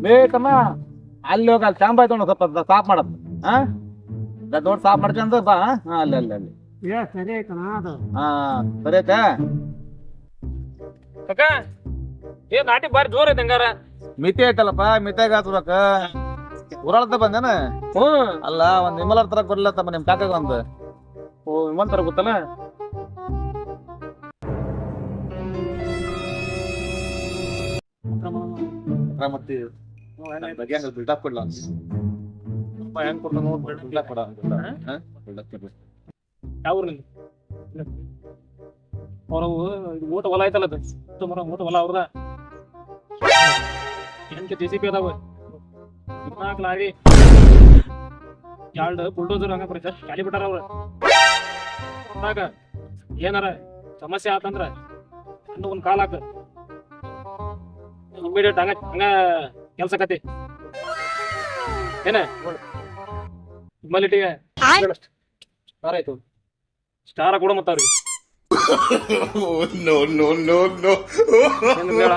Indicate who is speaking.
Speaker 1: ಬೇಕಮ್ಮ ಅಲ್ಲಿ ಹೋಗಿ ಅಲ್ಲಿ ಶಾಂಬಾಯ್ ತೊಗೊಂಡು ಸ್ವಲ್ಪ ಸಾಫ್ ಮಾಡತ್ತ ಹಾ ದೊಡ್ಡ ಸಾಫ್ ಮಾಡ್ಕೊಂತ ಬಾ ಹಾ ಅಲ್ಲಿ ಅಲ್ಲಿ ಅಲ್ಲಿ
Speaker 2: ಸರಿ ಆಯ್ತಣ್ಣ ಅದು.
Speaker 1: ಹಾ ಸರಿ ಆಯ್ತಾ
Speaker 3: ಕಾಕ ಏನ್ ನಾಟಿ ಬಾರಿ ಜೋರ್ ಐತೆ ಹಂಗಾರ.
Speaker 1: ಮಿತಿ ಐತಲ್ಲಪ್ಪ ಮಿತಿಯಾಗ ಹಾಕ್ಬೇಕ ಊರಾಳ್ತ ಬಂದೇನ
Speaker 3: ಹ್ಮ್
Speaker 1: ಅಲ್ಲ ಒಂದ್ ನಿಮ್ಮಲರ್ ತರ ಕೊಡ್ಲತ್ತಮ್ಮ ನಿಮ್ ಕಾಕಾಗ ಒಂದು
Speaker 3: ಓ ಇವಂತರ ಗೊತ್ತಲ್ಲ.
Speaker 1: ಮತ್ತೆ ಬಿಲ್ಡಪ್ ಕೊಡ್ಲ
Speaker 3: ಹೆಂಗ್ ಕೊಡ್ತಾನ ನೋಡ್ಬೇಡ.
Speaker 1: ಬಿಲ್ಡಪ್ ಕೊಡ
Speaker 3: ಯಾವ ಊರಿನಲ್ಲಿ ಅವ್ರವು ಊಟ ಹೊಲ ಐತಲ್ಲ ಅದು ಊಟ ಹೊಲ ಅವ್ರದ ಎಂಟು JCB ಅದಾವ 14 ಲಾರಿ 2 ಬುಲ್ಡೋಸರ್ ಹಂಗ ಬರೀ ಜಸ್ಟ್ ಖಾಲಿ ಬಿಟ್ಟಾರ ಅವ್ರ. ಅದಾಗ ಏನಾರ ಸಮಸ್ಯೆ ಆತಂದ್ರ ಇನ್ನು ಒಂದ್ ಕಾಲ್ ಹಾಕ ಇಮಿಡಿಯೇಟ್ ಹಂಗ ಹಂಗ ಕೆಲ್ಸಕತಿ ಏನ ಇಮ್ಮಲಿಟಿಗೆ ಸ್ಟಾರ್ ಆಯ್ತು ಸ್ಟಾರ ಕೂಡ ಮತ್ತ ಅವ್ರಿಗೆ
Speaker 4: No, no, no, no.
Speaker 3: ಹೇಳ